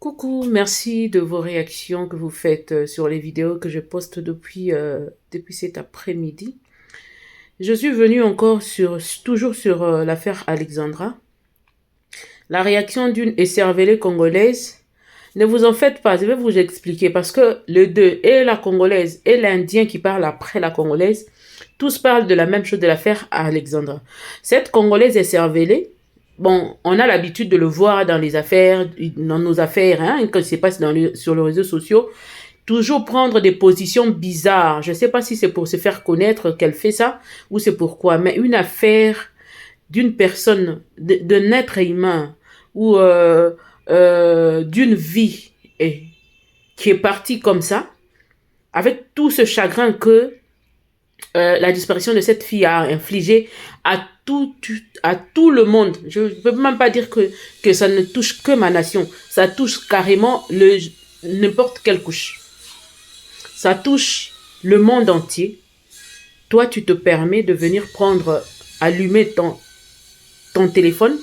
Coucou, merci de vos réactions que vous faites sur les vidéos que je poste depuis cet après-midi. Je suis venue encore toujours sur l'affaire Alexandra. La réaction d'une écervelée congolaise. Ne vous en faites pas, je vais vous expliquer parce que les deux, et la congolaise et l'indien qui parle après la congolaise, tous parlent de la même chose de l'affaire Alexandra. Cette congolaise écervelée, bon, on a l'habitude de le voir dans nos affaires, hein, quand il se passe sur les réseaux sociaux, toujours prendre des positions bizarres. Je ne sais pas si c'est pour se faire connaître qu'elle fait ça ou c'est pourquoi, mais une affaire d'une personne, d'un être humain ou d'une vie qui est partie comme ça, avec tout ce chagrin que la disparition de cette fille a infligé à tout le monde. Je ne peux même pas dire que ça ne touche que ma nation. Ça touche carrément n'importe quelle couche. Ça touche le monde entier. Toi, tu te permets de venir allumer ton téléphone,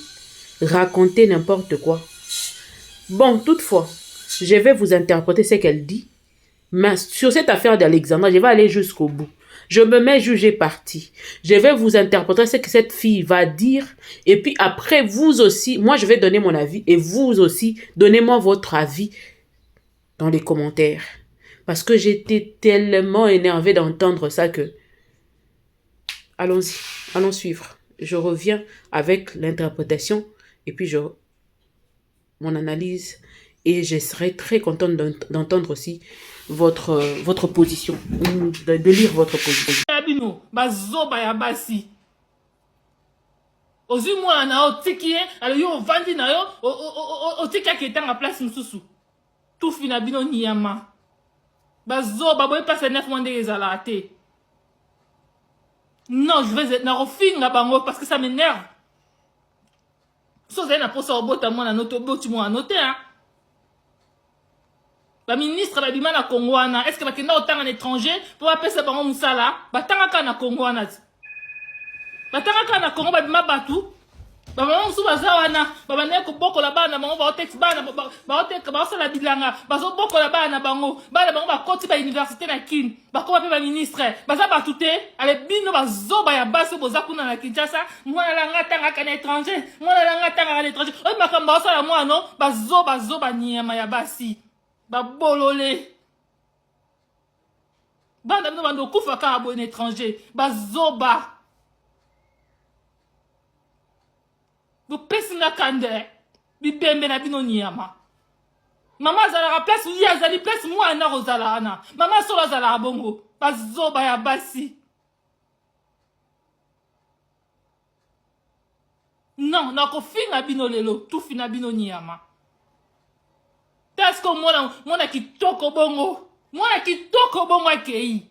raconter n'importe quoi. Bon, toutefois, je vais vous interpréter ce qu'elle dit. Mais sur cette affaire d'Alexandra, je vais aller jusqu'au bout. Je me mets juger partie. Je vais vous interpréter ce que cette fille va dire. Et puis après, vous aussi, moi je vais donner mon avis. Et vous aussi, donnez-moi votre avis dans les commentaires. Parce que j'étais tellement énervée d'entendre ça que... Allons-y, allons suivre. Je reviens avec l'interprétation et puis mon analyse. Et je serai très contente d'entendre aussi votre position, de lire votre position. Bazoba ya basi. Ozi mwana na otiki ye, alors yo vandi na yo, otiki ya ketanga place msusu. Tufi na bino niyama. Bazoba boy passe 9 mois de ezala te. Non, je vais na refinga bango parce que ça m'énerve. So na posa obota mwana noto boti mwana noté hein. Ba ministre ba bima na Congo wana, est-ce que ba kenda otanga na étranger pour ba pesa bango musala, ba tanga ka na Congo wana. Ba tanga ka na Congo ba bima batu. Ba mama musu baza wana, ba bana ko bokola bana bango ba otex bana ba otex ba osala bilanga, ba zo bokola bana bango ba koti ba université na kin, ba ko ba ministre, baza batute, ale bino ba zo ba ya baso boza kuna na Kinshasa, mwana la ngata ka na étranger, mwana la ngata ka na étranger. O makamba osala mwana ba zo ba nyama ya basi. Ba bolole. Banda mno bando kufa ka abo étranger, ba zoba. Vous pesinga kande, bibembe na bino nyama. Mama zala place oui azali place moi na rozala ana. Mama sola zala bongo, bazoba ya basi. Non, na ko finga bino lelo, tout fina bino nyama. Tasko mona kitoko bongo. Mona kitoko bongo akei.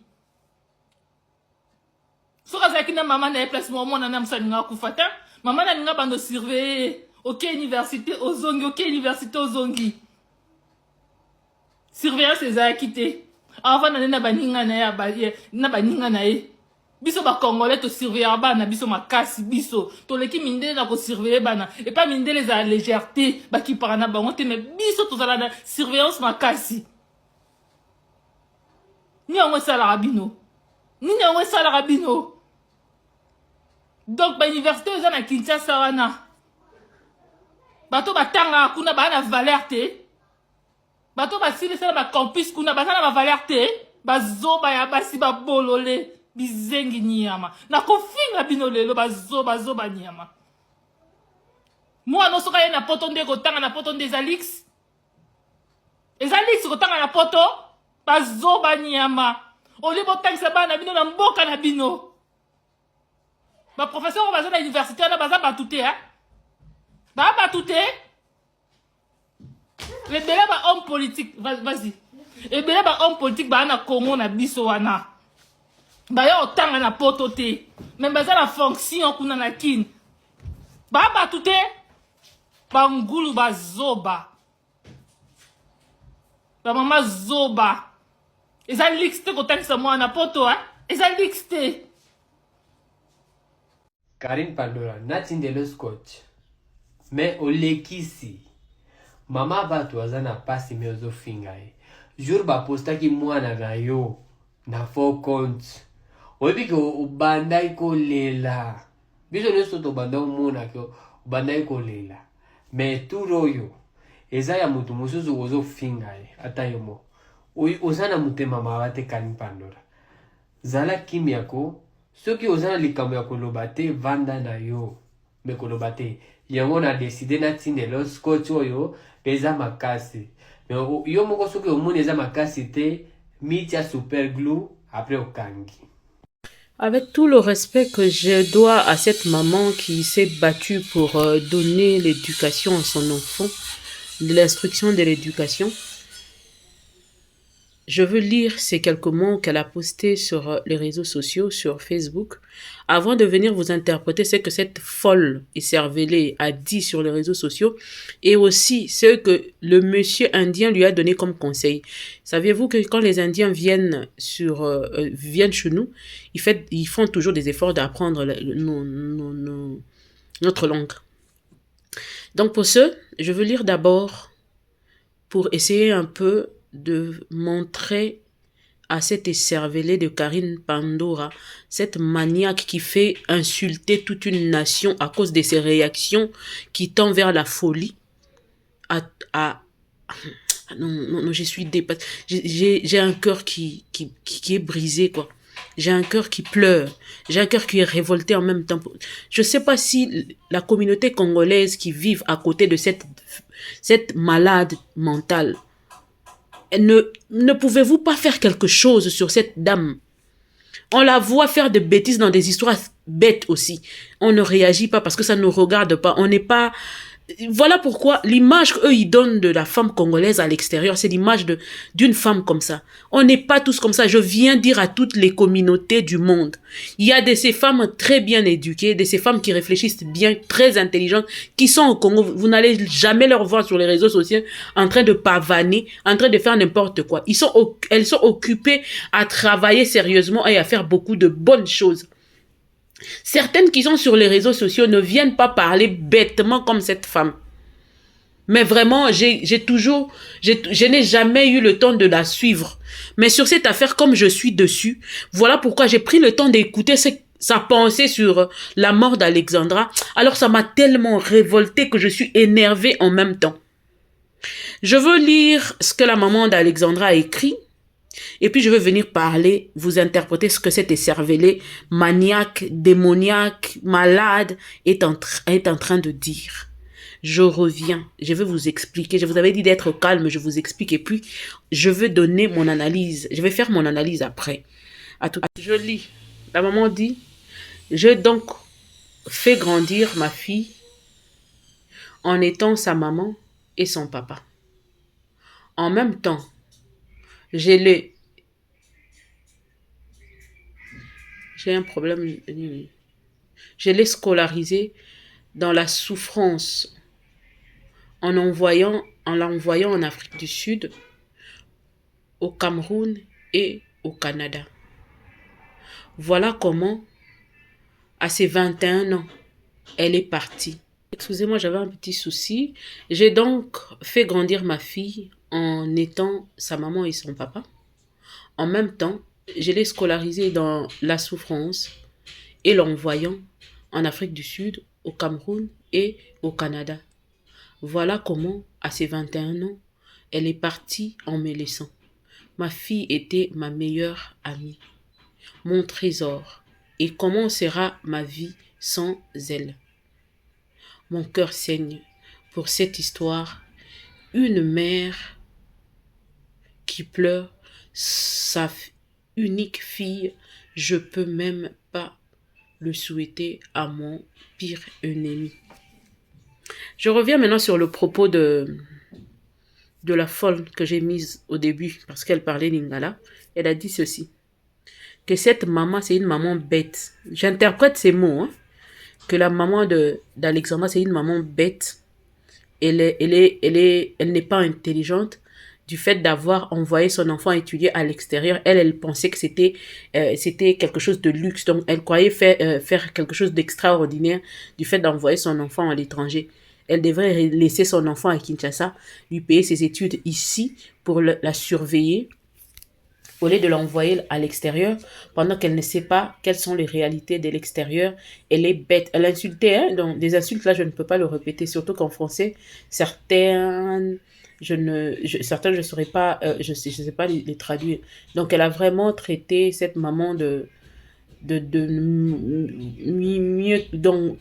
Soka zaki na mama na place mona na msani nga kufata. Maman na ninga bando surveiller. Ok université ozongi, ok université ozongi. Surveillance ezakite. Avant na baninga na ya na baninga na ye. Biso ba congolais to surveiller bana biso makasi biso. To leki mindele na ko surveiller bana. Et pas mindele za légèreté ba ki parana bango te mais biso to zala na surveillance makasi. Ni onwe sala rabino. Ni onwe sala rabino. Donc, ba université oza na Kinshasa wana. Bato batanga kuna ba na valeur te. Bato basili sala ba campus kuna ba na valeur te. Ba zoba ya basi ba bolole bizengi nyama. Na kofinga bino lelo ba zoba nyama. Moi no soka ye na poto nde ko tanga na poto nde Ezalix. Ezalix ko tanga na poto ba zoba nyama. Oli botangisa bana bino na mboka na bino. Ba professeur baza na université na baza batute hein. Ba batute. Le bela ba homme politique, vas-y. Le bela ba homme politique ba na Congo na biso wana. Ba yo otanga na poto te. Même baza na fonction kuna na kin. Ba batute. Ba ngulu ba zoba. Ba mama zoba. Eza lixte ko tangisa mwana poto hein. Eza lixte. Karine Pandora, natindelo scotch. Mais au lekisi. mama bato aza na pasi me ozofinga ye jour bapostaki mwana na yo na faux compte oyebi ke obandaki kolela biso nyonso tobanda omonaki obandaki kolela me tour oyo eza ya moto mosusu ozofinga ye ata yo moko oza na motema mawa te Kani Pandora zala kimia ko soki oza na likambo ya koloba te vanda na yo me koloba te yango na deside na tindelo scotch oyo eza makasi me yo moko soki omoni eza makasi te mitia super glue après okangi. Avec tout le respect que je dois à cette maman qui s'est battue pour donner l'éducation à son enfant, de l'instruction de l'éducation, je veux lire ces quelques mots qu'elle a postés sur les réseaux sociaux, sur Facebook, avant de venir vous interpréter ce que cette folle et cervelée a dit sur les réseaux sociaux et aussi ce que le monsieur indien lui a donné comme conseil. Saviez-vous que quand les Indiens viennent chez nous, ils font toujours des efforts d'apprendre notre langue. Donc pour ce, je veux lire d'abord pour essayer un peu de montrer à cette écervelée de Kani Pandora, cette maniaque qui fait insulter toute une nation à cause de ses réactions qui tendent vers la folie. Non, je suis dépassée. J'ai un cœur qui est brisé, quoi. J'ai un cœur qui pleure. J'ai un cœur qui est révolté en même temps. Je ne sais pas si la communauté congolaise qui vit à côté de cette malade mentale, ne pouvez-vous pas faire quelque chose sur cette dame? On la voit faire des bêtises dans des histoires bêtes aussi. On ne réagit pas parce que ça ne nous regarde pas. On n'est pas... Voilà pourquoi l'image qu'eux ils donnent de la femme congolaise à l'extérieur, c'est l'image d'une femme comme ça. On n'est pas tous comme ça. Je viens dire à toutes les communautés du monde. Il y a de ces femmes très bien éduquées, de ces femmes qui réfléchissent bien, très intelligentes, qui sont au Congo. Vous n'allez jamais leur voir sur les réseaux sociaux en train de pavaner, en train de faire n'importe quoi. Elles sont occupées à travailler sérieusement et à faire beaucoup de bonnes choses. Certaines qui sont sur les réseaux sociaux ne viennent pas parler bêtement comme cette femme. Mais vraiment, je n'ai jamais eu le temps de la suivre. Mais sur cette affaire, comme je suis dessus, voilà pourquoi j'ai pris le temps d'écouter sa pensée sur la mort d'Alexandra. Alors ça m'a tellement révoltée que je suis énervée en même temps. Je veux lire ce que la maman d'Alexandra a écrit. Et puis je vais venir parler, vous interpréter ce que cet écervelé, maniaque, démoniaque, malade est en train de dire. Je reviens, je vais vous expliquer. Je vous avais dit d'être calme, je vous explique. Et puis je vais donner mon analyse. Je vais faire mon analyse après. Je lis. La maman dit, j'ai donc fait grandir ma fille en étant sa maman et son papa. En même temps, j'ai un problème. Je l'ai scolarisé dans la souffrance en l'envoyant en Afrique du Sud, au Cameroun et au Canada. Voilà comment, à ses 21 ans, elle est partie. Excusez-moi, j'avais un petit souci. J'ai donc fait grandir ma fille en étant sa maman et son papa. En même temps, je l'ai scolarisée dans la souffrance et l'envoyant en Afrique du Sud, au Cameroun et au Canada. Voilà comment, à ses 21 ans, elle est partie en me laissant. Ma fille était ma meilleure amie, mon trésor. Et comment sera ma vie sans elle? Mon cœur saigne pour cette histoire. Une mère qui pleure sa unique fille, je peux même pas le souhaiter à mon pire ennemi. Je reviens maintenant sur le propos de la folle que j'ai mise au début parce qu'elle parlait lingala. Elle a dit ceci, que cette maman c'est une maman bête. J'interprète ces mots, hein, que la maman d'Alexandra c'est une maman bête. Elle n'est pas intelligente du fait d'avoir envoyé son enfant étudier à l'extérieur. Elle pensait que c'était quelque chose de luxe. Donc, elle croyait faire quelque chose d'extraordinaire du fait d'envoyer son enfant à l'étranger. Elle devrait laisser son enfant à Kinshasa, lui payer ses études ici pour la surveiller, au lieu de l'envoyer à l'extérieur, pendant qu'elle ne sait pas quelles sont les réalités de l'extérieur. Elle est bête. Elle insultait, hein, donc des insultes là, je ne peux pas le répéter, surtout qu'en français, certaines, certains, je ne saurais pas, je sais pas les traduire. Donc, elle a vraiment traité cette maman mieux, donc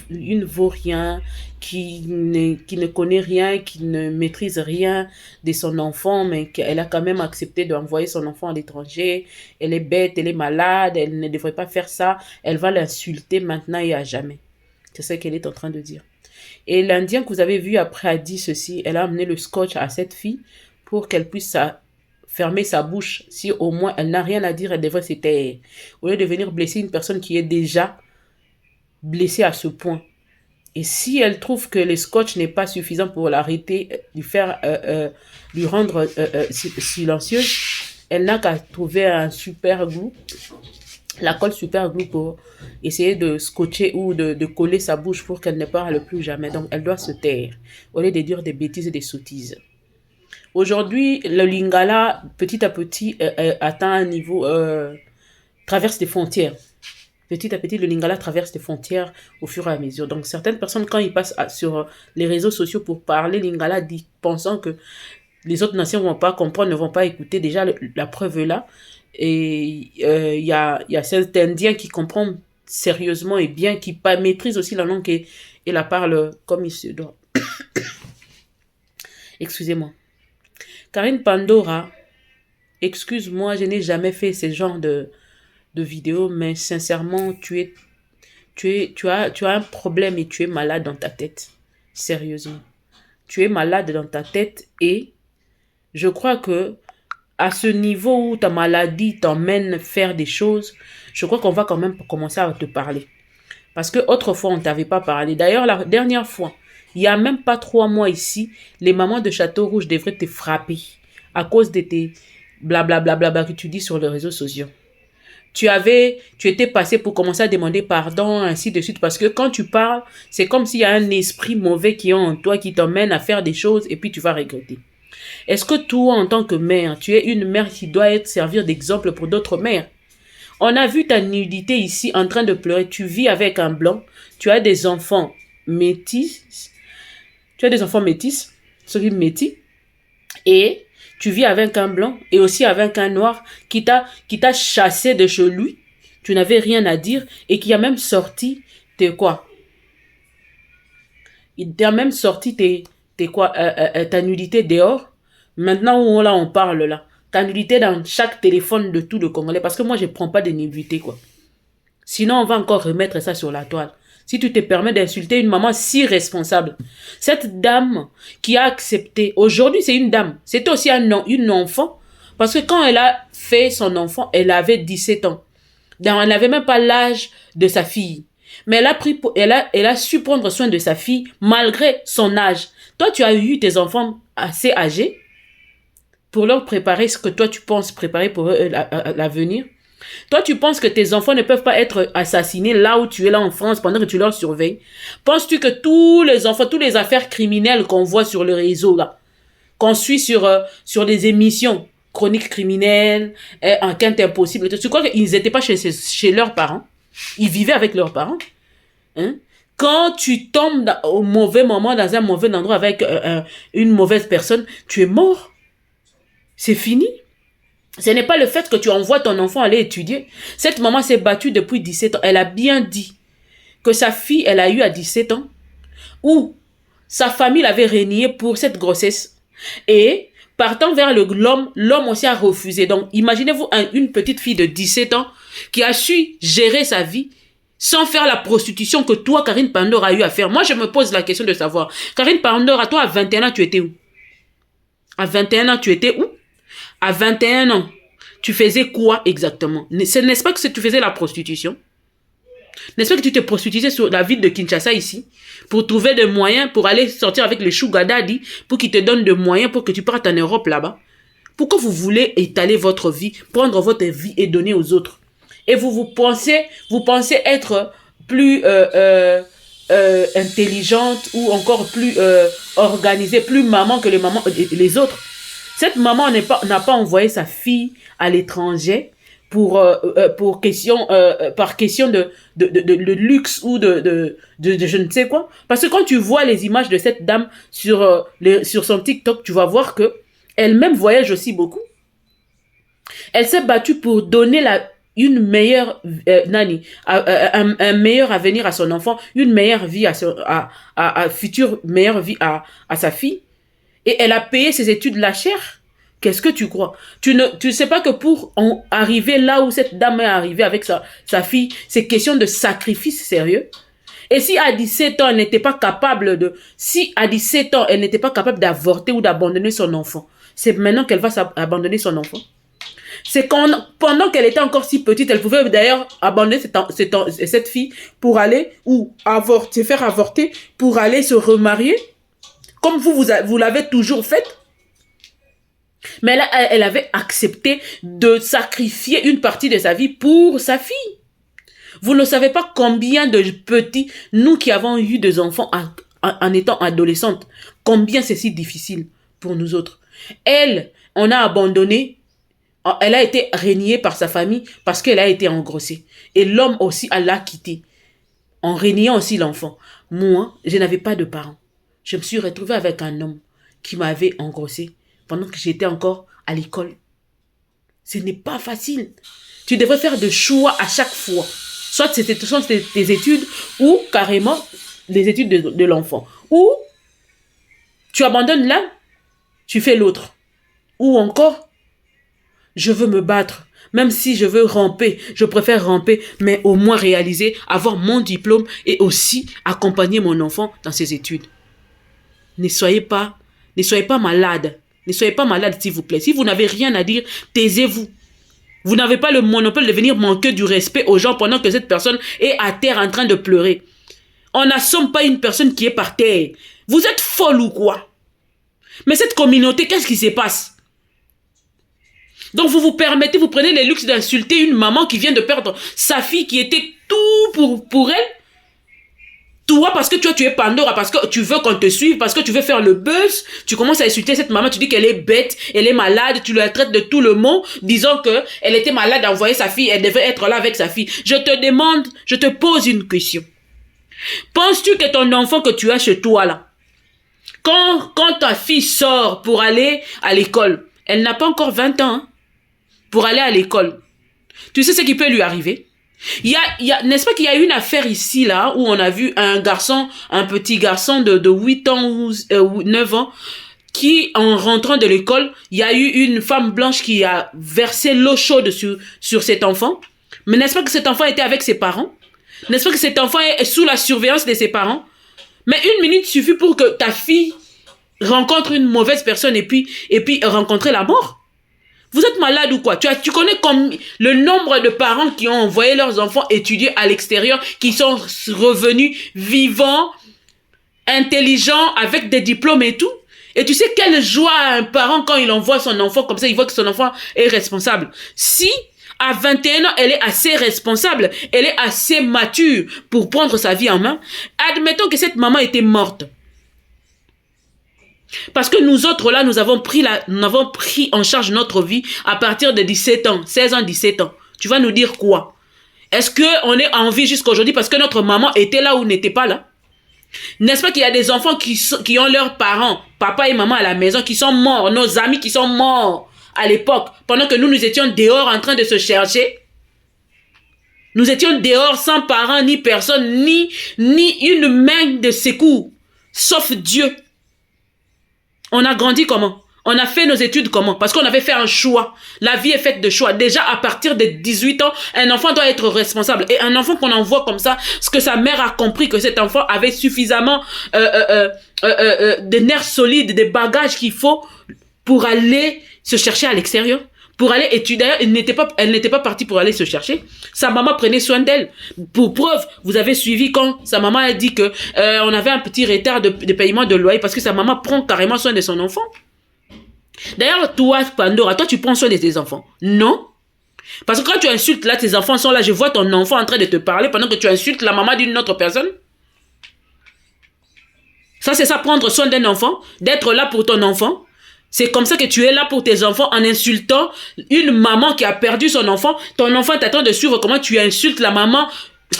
une vaurien qui ne connaît rien, qui ne maîtrise rien de son enfant, mais qu'elle a quand même accepté d'envoyer son enfant à l'étranger. Elle est bête, elle est malade, elle ne devrait pas faire ça. Elle va l'insulter maintenant et à jamais. C'est ce qu'elle est en train de dire. Et l'Indien que vous avez vu après a dit ceci, elle a amené le scotch à cette fille pour qu'elle puisse fermer sa bouche. Si au moins elle n'a rien à dire, elle devrait se taire. Au lieu de venir blesser une personne qui est déjà blessée à ce point. Et si elle trouve que le scotch n'est pas suffisant pour l'arrêter, lui rendre silencieuse, elle n'a qu'à trouver un super glue, la colle super glue pour essayer de scotcher ou de coller sa bouche pour qu'elle ne parle plus jamais. Donc elle doit se taire au lieu de dire des bêtises et des sottises. Aujourd'hui, le Lingala, petit à petit, atteint un niveau, traverse des frontières. Petit à petit, le Lingala traverse des frontières au fur et à mesure. Donc, certaines personnes, quand ils passent sur les réseaux sociaux pour parler Lingala, pensant que les autres nations ne vont pas comprendre, ne vont pas écouter, déjà, la preuve est là. Et il y a cet Indien qui comprend sérieusement et bien, qui maîtrise aussi la langue et la parle comme il se doit. Excusez-moi. Karine Pandora, excuse-moi, je n'ai jamais fait ce genre de vidéo, mais sincèrement, tu as un problème et tu es malade dans ta tête. Sérieusement. Tu es malade dans ta tête et je crois que à ce niveau où ta maladie t'emmène faire des choses, je crois qu'on va quand même commencer à te parler. Parce que autrefois, on ne t'avait pas parlé. D'ailleurs, la dernière fois, il n'y a même pas 3 mois ici, les mamans de Château Rouge devraient te frapper à cause de tes blablabla que tu dis sur les réseaux sociaux. Tu étais passé pour commencer à demander pardon, ainsi de suite, parce que quand tu parles, c'est comme s'il y a un esprit mauvais qui est en toi, qui t'emmène à faire des choses et puis tu vas regretter. Est-ce que toi, en tant que mère, tu es une mère qui doit servir d'exemple pour d'autres mères? On a vu ta nudité ici en train de pleurer. Tu vis avec un blanc, tu as des enfants métis, ceux métis, et tu vis avec un blanc et aussi avec un noir qui t'a chassé de chez lui. Tu n'avais rien à dire et qui a même sorti il t'a même sorti ta nudité dehors. Maintenant où on parle là. Ta nudité dans chaque téléphone de tout le Congolais. Parce que moi, je ne prends pas de nudité, quoi. Sinon, on va encore remettre ça sur la toile. Si tu te permets d'insulter une maman si responsable. Cette dame qui a accepté, aujourd'hui c'est une dame, c'était aussi une enfant, parce que quand elle a fait son enfant, elle avait 17 ans. Donc, elle n'avait même pas l'âge de sa fille. Mais elle a su prendre soin de sa fille malgré son âge. Toi, tu as eu tes enfants assez âgés pour leur préparer ce que toi tu penses préparer pour eux l'avenir. Toi, tu penses que tes enfants ne peuvent pas être assassinés là où tu es là en France pendant que tu leur surveilles? Penses-tu que tous les enfants, toutes les affaires criminelles qu'on voit sur le réseau là, qu'on suit sur les émissions, chroniques criminelles, enquête impossible, tu crois qu'ils n'étaient pas chez leurs parents? Ils vivaient avec leurs parents? Hein? Quand tu tombes au mauvais moment, dans un mauvais endroit avec une mauvaise personne, tu es mort. C'est fini. Ce n'est pas le fait que tu envoies ton enfant aller étudier. Cette maman s'est battue depuis 17 ans. Elle a bien dit que sa fille, elle a eu à 17 ans, où sa famille l'avait reniée pour cette grossesse. Et partant vers l'homme aussi a refusé. Donc, imaginez-vous une petite fille de 17 ans qui a su gérer sa vie sans faire la prostitution que toi, Karine Pandora, a eu à faire. Moi, je me pose la question de savoir, Karine Pandora, toi, à 21 ans, tu étais où? À 21 ans, tu étais où? À 21 ans, tu faisais quoi exactement? N'est-ce pas que tu faisais la prostitution? N'est-ce pas que tu te prostituais sur la ville de Kinshasa ici pour trouver des moyens pour aller sortir avec les sugar daddy pour qu'ils te donnent des moyens pour que tu partes en Europe là-bas? Pourquoi vous voulez étaler votre vie, prendre votre vie et donner aux autres? Et vous pensez être plus intelligente ou encore plus organisée, plus maman que les autres. Cette maman n'a pas envoyé sa fille à l'étranger par question de luxe ou de je ne sais quoi. Parce que quand tu vois les images de cette dame sur son TikTok, tu vas voir que elle-même voyage aussi beaucoup. Elle s'est battue pour donner une meilleure un meilleur avenir à son enfant, une meilleure vie future meilleure vie à sa fille. Et elle a payé ses études la chère. Qu'est-ce que tu crois? Tu sais pas que pour arriver là où cette dame est arrivée avec sa fille, c'est question de sacrifice sérieux. Et si à 17 ans, elle n'était pas capable d'avorter ou d'abandonner son enfant, c'est maintenant qu'elle va abandonner son enfant. C'est pendant qu'elle était encore si petite, elle pouvait d'ailleurs abandonner cette fille pour aller se faire avorter, pour aller se remarier, comme vous l'avez toujours fait. Mais là, elle avait accepté de sacrifier une partie de sa vie pour sa fille. Vous ne savez pas combien de petits, nous qui avons eu des enfants en étant adolescentes, combien c'est si difficile pour nous autres. Elle, on a abandonné. Elle a été reniée par sa famille parce qu'elle a été engrossée. Et l'homme aussi l'a quittée, en reniant aussi l'enfant. Moi, je n'avais pas de parents. Je me suis retrouvée avec un homme qui m'avait engrossée pendant que j'étais encore à l'école. Ce n'est pas facile. Tu devrais faire des choix à chaque fois. Soit c'était tes études ou carrément les études de l'enfant. Ou tu abandonnes l'un, tu fais l'autre. Ou encore, je veux me battre. Même si je veux ramper, je préfère ramper, mais au moins réaliser, avoir mon diplôme et aussi accompagner mon enfant dans ses études. Ne soyez pas malade. Ne soyez pas malade, s'il vous plaît. Si vous n'avez rien à dire, taisez-vous. Vous n'avez pas le monopole de venir manquer du respect aux gens pendant que cette personne est à terre en train de pleurer. On n'assomme pas une personne qui est par terre. Vous êtes folle ou quoi? Mais cette communauté, qu'est-ce qui se passe? Donc vous prenez le luxe d'insulter une maman qui vient de perdre sa fille qui était tout pour elle. Toi, parce que tu es Pandora, parce que tu veux qu'on te suive, parce que tu veux faire le buzz, tu commences à insulter cette maman, tu dis qu'elle est bête, elle est malade, tu la traites de tout le monde, disant qu'elle était malade d'envoyer sa fille, elle devait être là avec sa fille. Je te pose une question. Penses-tu que ton enfant que tu as chez toi là, quand ta fille sort pour aller à l'école, elle n'a pas encore 20 ans, hein, pour aller à l'école, tu sais ce qui peut lui arriver? N'est-ce pas qu'il y a eu une affaire ici, là, où on a vu un petit garçon de 8 ans ou 9 ans, qui, en rentrant de l'école, il y a eu une femme blanche qui a versé l'eau chaude sur cet enfant. Mais n'est-ce pas que cet enfant était avec ses parents? N'est-ce pas que cet enfant est sous la surveillance de ses parents? Mais une minute suffit pour que ta fille rencontre une mauvaise personne et puis rencontrer la mort. Vous êtes malade ou quoi? Tu connais le nombre de parents qui ont envoyé leurs enfants étudier à l'extérieur, qui sont revenus vivants, intelligents, avec des diplômes et tout? Et tu sais quelle joie a un parent quand il envoie son enfant comme ça, il voit que son enfant est responsable. Si à 21 ans, elle est assez responsable, elle est assez mature pour prendre sa vie en main, admettons que cette maman était morte. Parce que nous autres là, nous avons pris en charge notre vie à partir de 17 ans, 16 ans, 17 ans. Tu vas nous dire quoi? Est-ce qu'on est en vie jusqu'à aujourd'hui parce que notre maman était là ou n'était pas là? N'est-ce pas qu'il y a des enfants qui ont leurs parents, papa et maman à la maison, qui sont morts, nos amis qui sont morts à l'époque, pendant que nous étions dehors en train de se chercher? Nous étions dehors sans parents, ni personne, ni une main de secours, sauf Dieu. On a grandi comment? On a fait nos études comment? Parce qu'on avait fait un choix. La vie est faite de choix. Déjà, à partir de 18 ans, un enfant doit être responsable. Et un enfant qu'on envoie comme ça, parce que sa mère a compris que cet enfant avait suffisamment de nerfs solides, des bagages qu'il faut pour aller se chercher à l'extérieur. Pour aller étudier. D'ailleurs, elle n'était pas partie pour aller se chercher. Sa maman prenait soin d'elle. Pour preuve, vous avez suivi quand sa maman a dit que on avait un petit retard de paiement de loyer parce que sa maman prend carrément soin de son enfant. D'ailleurs, toi, Pandora, toi, tu prends soin de tes enfants. Non. Parce que quand tu insultes, là, tes enfants sont là, je vois ton enfant en train de te parler pendant que tu insultes la maman d'une autre personne. Ça, c'est ça, prendre soin d'un enfant, d'être là pour ton enfant. C'est comme ça que tu es là pour tes enfants en insultant une maman qui a perdu son enfant. Ton enfant t'attend de suivre comment tu insultes la maman.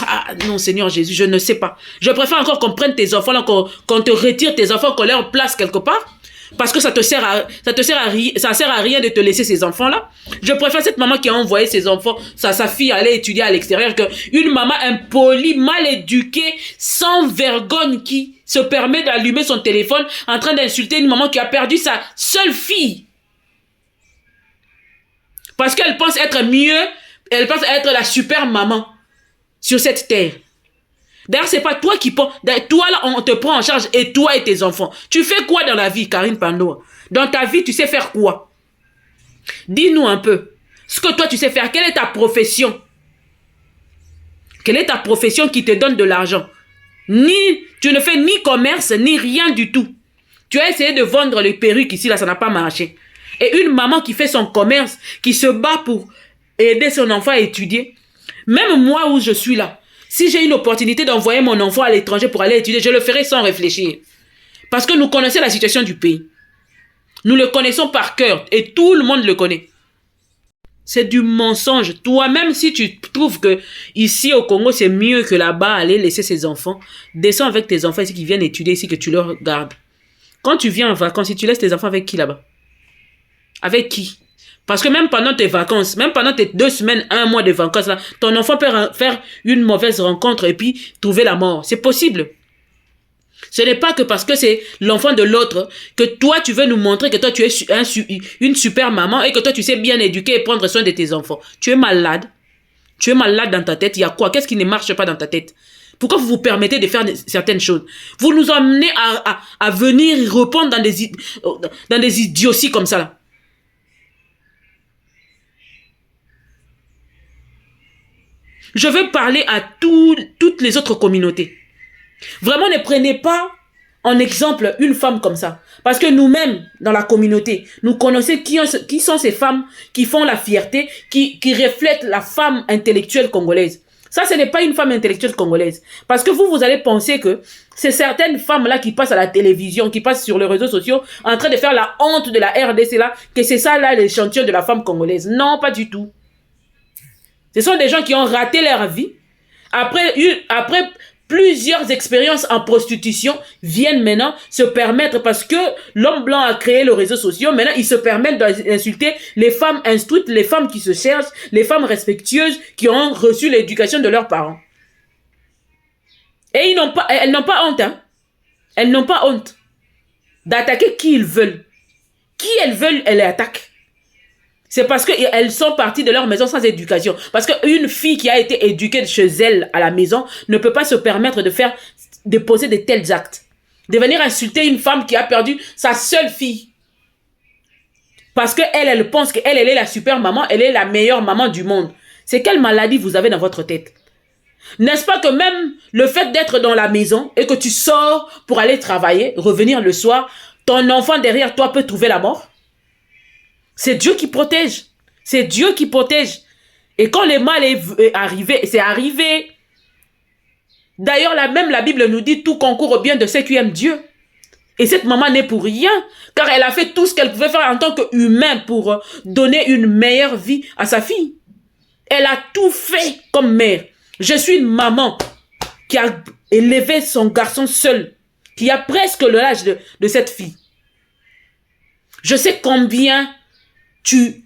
Ah non, Seigneur Jésus, je ne sais pas. Je préfère encore qu'on prenne tes enfants, là, qu'on te retire tes enfants, qu'on les place quelque part. Parce que ça sert à rien de te laisser ces enfants-là. Je préfère cette maman qui a envoyé ses enfants, sa fille aller étudier à l'extérieur, qu'une maman impolie, mal éduquée, sans vergogne, qui se permet d'allumer son téléphone en train d'insulter une maman qui a perdu sa seule fille. Parce qu'elle pense être mieux, elle pense être la super maman sur cette terre. D'ailleurs, c'est pas toi qui prends. Toi, là, on te prend en charge, et toi et tes enfants. Tu fais quoi dans la vie, Karine Pando? Dans ta vie, tu sais faire quoi? Dis-nous un peu. Ce que toi, tu sais faire. Quelle est ta profession? Quelle est ta profession qui te donne de l'argent? Tu ne fais ni commerce, ni rien du tout. Tu as essayé de vendre les perruques ici, là, ça n'a pas marché. Et une maman qui fait son commerce, qui se bat pour aider son enfant à étudier. Même moi où je suis là, si j'ai une opportunité d'envoyer mon enfant à l'étranger pour aller étudier, je le ferai sans réfléchir. Parce que nous connaissons la situation du pays. Nous le connaissons par cœur et tout le monde le connaît. C'est du mensonge. Toi-même, si tu trouves que ici au Congo, c'est mieux que là-bas, aller laisser ses enfants, descends avec tes enfants ici qui viennent étudier ici, que tu leur gardes. Quand tu viens en vacances, si tu laisses tes enfants avec qui là-bas? Avec qui? Parce que même pendant tes vacances, même pendant tes 2 semaines, 1 mois de vacances, là, ton enfant peut faire une mauvaise rencontre et puis trouver la mort. C'est possible. Ce n'est pas que parce que c'est l'enfant de l'autre que toi, tu veux nous montrer que toi, tu es une super maman et que toi, tu sais bien éduquer et prendre soin de tes enfants. Tu es malade. Tu es malade dans ta tête. Il y a quoi? Qu'est-ce qui ne marche pas dans ta tête? Pourquoi vous vous permettez de faire certaines choses? Vous nous emmenez à venir répondre dans des idioties comme ça, là. Je veux parler à toutes les autres communautés. Vraiment, ne prenez pas en exemple une femme comme ça. Parce que nous-mêmes, dans la communauté, nous connaissons qui sont ces femmes qui font la fierté, qui reflètent la femme intellectuelle congolaise. Ça, ce n'est pas une femme intellectuelle congolaise. Parce que vous allez penser que c'est certaines femmes-là qui passent à la télévision, qui passent sur les réseaux sociaux, en train de faire la honte de la RDC là, que c'est ça là l'échantillon de la femme congolaise. Non, pas du tout. Ce sont des gens qui ont raté leur vie. Après plusieurs expériences en prostitution, viennent maintenant se permettre, parce que l'homme blanc a créé les réseaux sociaux, maintenant ils se permettent d'insulter les femmes instruites, les femmes qui se cherchent, les femmes respectueuses qui ont reçu l'éducation de leurs parents. Et elles n'ont pas honte, hein. Elles n'ont pas honte d'attaquer qui ils veulent. Qui elles veulent, elles les attaquent. C'est parce qu'elles sont parties de leur maison sans éducation. Parce qu'une fille qui a été éduquée chez elle à la maison ne peut pas se permettre de poser de tels actes. De venir insulter une femme qui a perdu sa seule fille. Parce qu'elle pense qu'elle est la super maman, elle est la meilleure maman du monde. C'est quelle maladie vous avez dans votre tête? N'est-ce pas que même le fait d'être dans la maison et que tu sors pour aller travailler, revenir le soir, ton enfant derrière toi peut trouver la mort? C'est Dieu qui protège. C'est Dieu qui protège. Et quand le mal est arrivé, c'est arrivé. D'ailleurs, même la Bible nous dit tout concourt au bien de ceux qui aiment Dieu. Et cette maman n'est pour rien, car elle a fait tout ce qu'elle pouvait faire en tant qu'humain pour donner une meilleure vie à sa fille. Elle a tout fait comme mère. Je suis une maman qui a élevé son garçon seul, qui a presque l'âge de cette fille. Je sais combien tu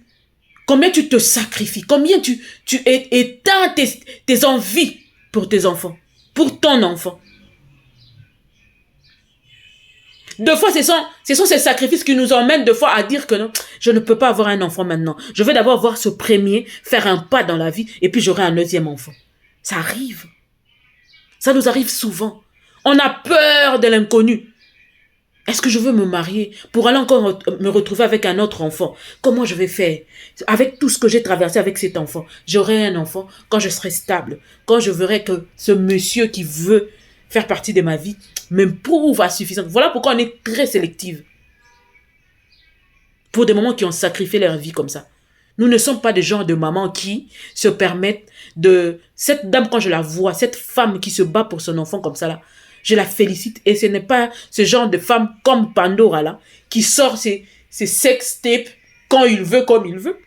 te sacrifies, combien tu éteins tes envies pour tes enfants, pour ton enfant. Deux fois, ce sont ces sacrifices qui nous emmènent deux fois à dire que non, je ne peux pas avoir un enfant maintenant. Je vais d'abord voir ce premier, faire un pas dans la vie, et puis j'aurai un deuxième enfant. Ça arrive. Ça nous arrive souvent. On a peur de l'inconnu. Est-ce que je veux me marier pour aller encore me retrouver avec un autre enfant? Comment je vais faire? Avec tout ce que j'ai traversé avec cet enfant, j'aurai un enfant quand je serai stable, quand je verrai que ce monsieur qui veut faire partie de ma vie me prouve à suffisance. Voilà pourquoi on est très sélective. Pour des mamans qui ont sacrifié leur vie comme ça. Nous ne sommes pas des genres de mamans qui se permettent de... Cette dame, quand je la vois, cette femme qui se bat pour son enfant comme ça là, Je la félicite. Et ce n'est pas ce genre de femme comme Pandora là, qui sort ses sex tapes quand il veut, comme il veut.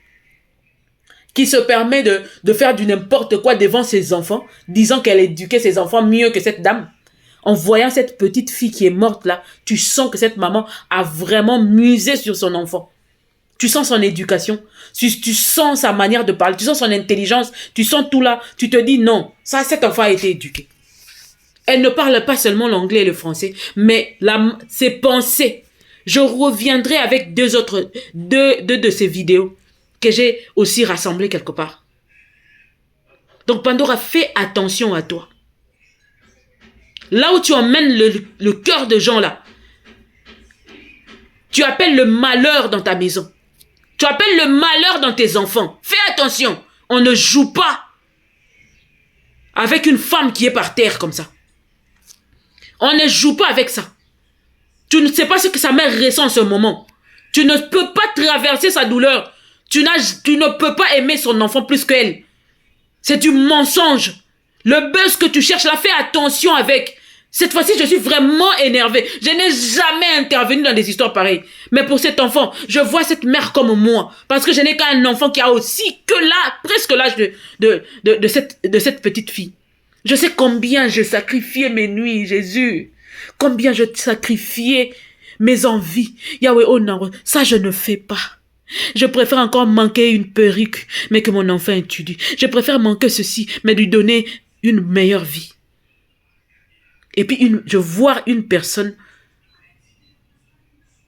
Qui se permet de faire du n'importe quoi devant ses enfants, disant qu'elle éduquait ses enfants mieux que cette dame. En voyant cette petite fille qui est morte là, tu sens que cette maman a vraiment musé sur son enfant. Tu sens son éducation, tu sens sa manière de parler, tu sens son intelligence, tu sens tout là. Tu te dis non, ça, cet enfant a été éduqué. Elle ne parle pas seulement l'anglais et le français, mais ses pensées. Je reviendrai avec deux de ces vidéos que j'ai aussi rassemblées quelque part. Donc Pandora, fais attention à toi. Là où tu emmènes le cœur de gens là, tu appelles le malheur dans ta maison. Tu appelles le malheur dans tes enfants. Fais attention. On ne joue pas avec une femme qui est par terre comme ça. On ne joue pas avec ça. Tu ne sais pas ce que sa mère ressent en ce moment. Tu ne peux pas traverser sa douleur. Tu ne peux pas aimer son enfant plus qu'elle. C'est du mensonge. Le buzz que tu cherches là, fais attention avec. Cette fois-ci, je suis vraiment énervée. Je n'ai jamais intervenu dans des histoires pareilles. Mais pour cet enfant, je vois cette mère comme moi. Parce que je n'ai qu'un enfant qui a aussi que là, presque l'âge de cette petite fille. Je sais combien je sacrifiais mes nuits, Jésus. Combien je sacrifiais mes envies. Yahweh, oh non, ça je ne fais pas. Je préfère encore manquer une perruque, mais que mon enfant étudie. Je préfère manquer ceci, mais lui donner une meilleure vie. Et puis, je vois une personne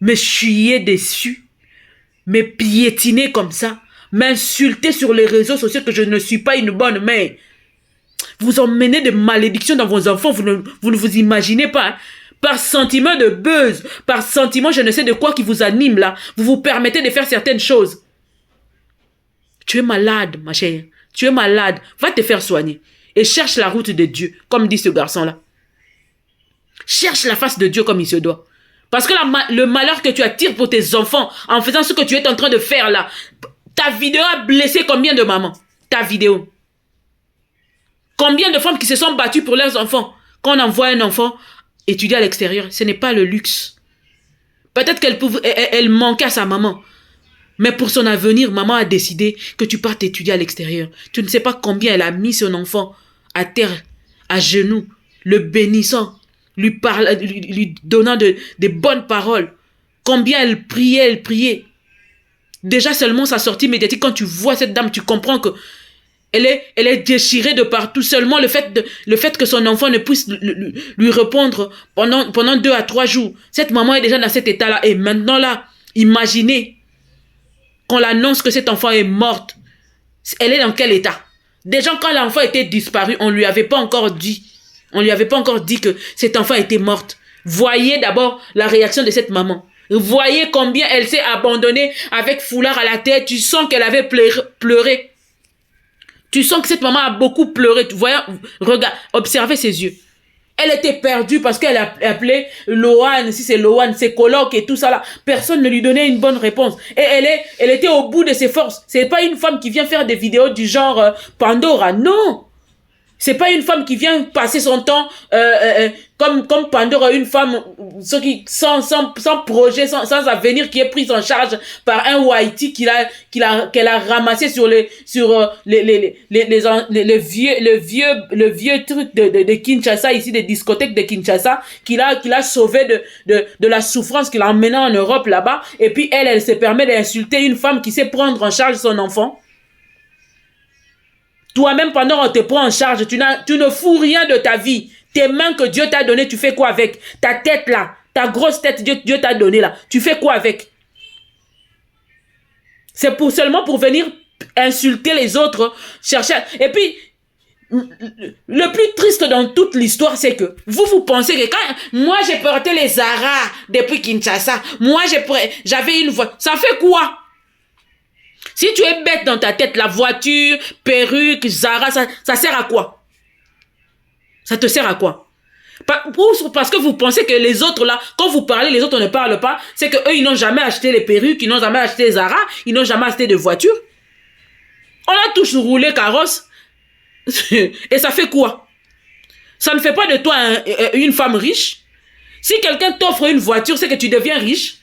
me chier dessus, me piétiner comme ça, m'insulter sur les réseaux sociaux que je ne suis pas une bonne mère. Vous emmenez des malédictions dans vos enfants, vous ne vous imaginez pas. Hein? Par sentiment de buzz, par sentiment je ne sais de quoi qui vous anime là, vous vous permettez de faire certaines choses. Tu es malade, ma chère. Tu es malade. Va te faire soigner. Et cherche la route de Dieu, comme dit ce garçon-là. Cherche la face de Dieu comme il se doit. Parce que le malheur que tu attires pour tes enfants, en faisant ce que tu es en train de faire là, ta vidéo a blessé combien de mamans? Ta vidéo. Combien de femmes qui se sont battues pour leurs enfants? Quand on envoie un enfant étudier à l'extérieur, ce n'est pas le luxe. Peut-être qu'elle manquait à sa maman. Mais pour son avenir, maman a décidé que tu partes étudier à l'extérieur. Tu ne sais pas combien elle a mis son enfant à terre, à genoux, le bénissant, lui donnant des bonnes paroles. Combien elle priait. Déjà seulement sa sortie médiatique, quand tu vois cette dame, tu comprends que elle est déchirée de partout. Seulement le fait que son enfant ne puisse lui répondre pendant 2 à 3 jours. Cette maman est déjà dans cet état-là. Et maintenant là, imaginez qu'on l'annonce que cet enfant est morte. Elle est dans quel état? Déjà quand l'enfant était disparu, on ne lui avait pas encore dit. On lui avait pas encore dit que cet enfant était morte. Voyez d'abord la réaction de cette maman. Voyez combien elle s'est abandonnée avec foulard à la tête. Tu sens qu'elle avait pleuré. Tu sens que cette maman a beaucoup pleuré. Tu vois, regarde, observez ses yeux. Elle était perdue parce qu'elle a appelé Loane, si c'est Loane, ses colocs et tout ça là. Personne ne lui donnait une bonne réponse. Et elle était au bout de ses forces. C'est pas une femme qui vient faire des vidéos du genre Pandora, non. C'est pas une femme qui vient passer son temps comme Pandora, une femme sans projet, sans avenir, qui est prise en charge par un Whitey qu'elle a ramassé sur le vieux truc de Kinshasa, ici, des discothèques de Kinshasa, qu'il a sauvé de la souffrance, qu'il a emmené en Europe là-bas. Et puis elle se permet d'insulter une femme qui sait prendre en charge son enfant. Toi-même, pendant qu'on te prend en charge, tu ne fous rien de ta vie. Tes mains que Dieu t'a données, tu fais quoi avec? Ta tête là, ta grosse tête Dieu t'a donnée là, tu fais quoi avec? C'est seulement pour venir insulter les autres, chercher. Et puis, le plus triste dans toute l'histoire, c'est que vous pensez que quand moi j'ai porté les Zara depuis Kinshasa, moi j'avais une voix. Ça fait quoi? Si tu es bête dans ta tête, la voiture, perruque, Zara, ça sert à quoi? Ça te sert à quoi? Parce que vous pensez que les autres là, quand vous parlez, les autres ne parlent pas, c'est que eux ils n'ont jamais acheté les perruques, ils n'ont jamais acheté les Zara, ils n'ont jamais acheté de voiture. On a tous roulé carrosse. Et ça fait quoi? Ça ne fait pas de toi une femme riche. Si quelqu'un t'offre une voiture, c'est que tu deviens riche.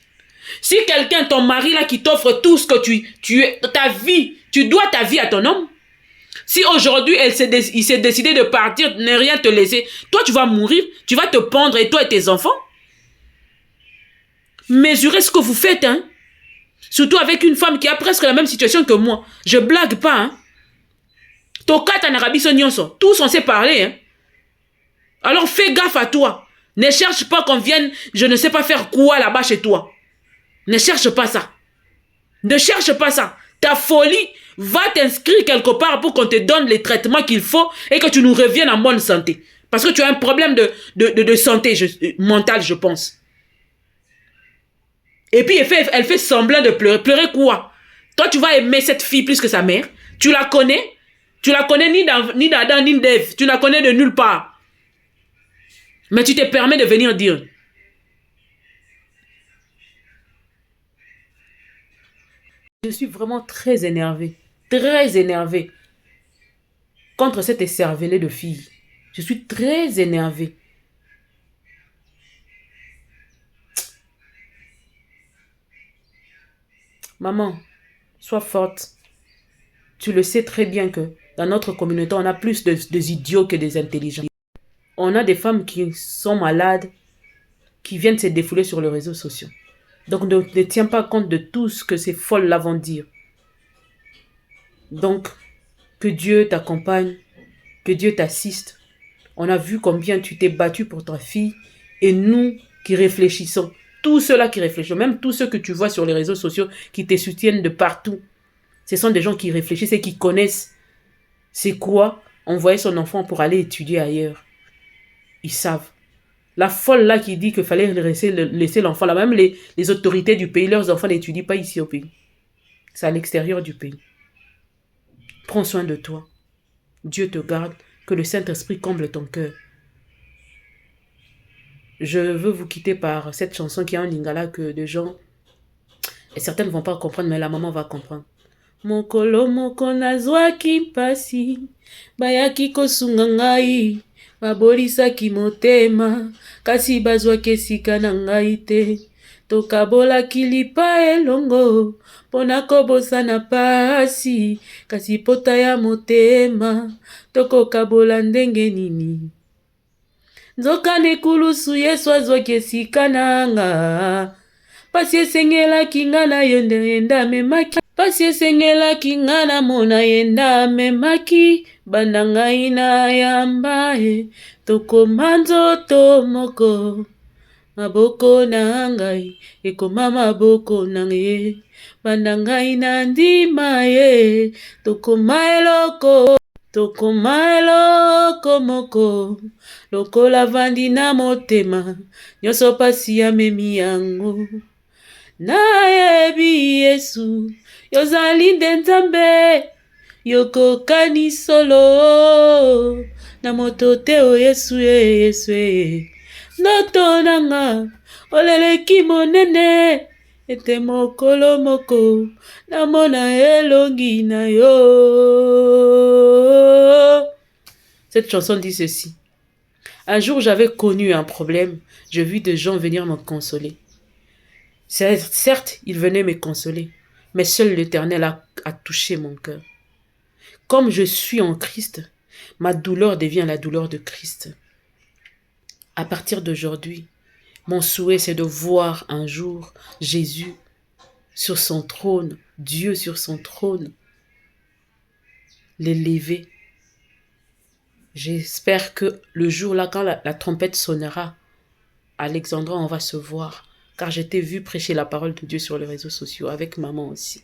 Si quelqu'un, ton mari là, qui t'offre tout ce que ta vie, tu dois ta vie à ton homme. Si aujourd'hui, il s'est décidé de partir, ne rien te laisser, toi tu vas mourir, tu vas te pendre, et toi et tes enfants. Mesurez ce que vous faites, hein. Surtout avec une femme qui a presque la même situation que moi. Je blague pas, hein. Tokata na rabiso nyonso. Tous on sait parler, hein. Alors fais gaffe à toi. Ne cherche pas qu'on vienne, je ne sais pas faire quoi là-bas chez toi. Ne cherche pas ça. Ne cherche pas ça. Ta folie, va t'inscrire quelque part pour qu'on te donne les traitements qu'il faut et que tu nous reviennes en bonne santé. Parce que tu as un problème de santé mentale, je pense. Et puis elle fait semblant de pleurer. Pleurer quoi? Toi, tu vas aimer cette fille plus que sa mère. Tu la connais? Tu la connais ni d'Adam ni d'Ève. Tu la connais de nulle part. Mais tu te permets de venir dire. Je suis vraiment très énervée. Très énervée. Contre cette écervelée de fille. Je suis très énervée. Maman, sois forte. Tu le sais très bien que dans notre communauté, on a plus des idiots que des intelligents. On a des femmes qui sont malades, qui viennent se défouler sur les réseaux sociaux. Donc ne tiens pas compte de tout ce que ces folles-là vont dire. Donc, que Dieu t'accompagne, que Dieu t'assiste. On a vu combien tu t'es battu pour ta fille. Et nous qui réfléchissons, tous ceux-là qui réfléchissent, même tous ceux que tu vois sur les réseaux sociaux qui te soutiennent de partout, ce sont des gens qui réfléchissent et qui connaissent c'est quoi envoyer son enfant pour aller étudier ailleurs. Ils savent. La folle là qui dit qu'il fallait laisser l'enfant là, même les autorités du pays, leurs enfants n'étudient pas ici au pays. C'est à l'extérieur du pays. Prends soin de toi. Dieu te garde. Que le Saint-Esprit comble ton cœur. Je veux vous quitter par cette chanson qui est en lingala que des gens, et certaines ne vont pas comprendre, mais la maman va comprendre. Mokolo moko nazwaki mpasi, bayaki kosunga ngai, babolisaki motema, kasi bazwaki esika na ngai te. Tokabolaki lipa elongo, pona kobosana pasi, kasi pota ya motema, tokokabola ndenge nini. Nzoka nekulusu Yesu azwaki esika nanga, pasi esengelaki nga na yenda memaki, pasi esengelaki nga na mona yenda memaki, banda ngai na yamba tokoma nzoto moko. Maboko na ngai, ekoma maboko na ye, banda ngai na ndima ye, tokoma eloko. Tokoma eloko moko, lokola vandi na motema, nyonso pasi ya memi yango. Nayebi Yesu, yozali nde Nzambe, yokokani solo, na moto te o Yesu ye, Yesu ye. Ndoto nanga, oleleki monene, ete mokolo moko, namona elongi na yo. Cette chanson dit ceci. Un jour, j'avais connu un problème. Je vis des gens venir me consoler. Certes, ils venaient me consoler, mais seul l'Éternel a touché mon cœur. Comme je suis en Christ, ma douleur devient la douleur de Christ. À partir d'aujourd'hui, mon souhait, c'est de voir un jour Jésus sur son trône, Dieu sur son trône, l'élever. J'espère que le jour-là, quand la trompette sonnera, à Alexandra, on va se voir. Car j'ai été vue prêcher la parole de Dieu sur les réseaux sociaux avec maman aussi.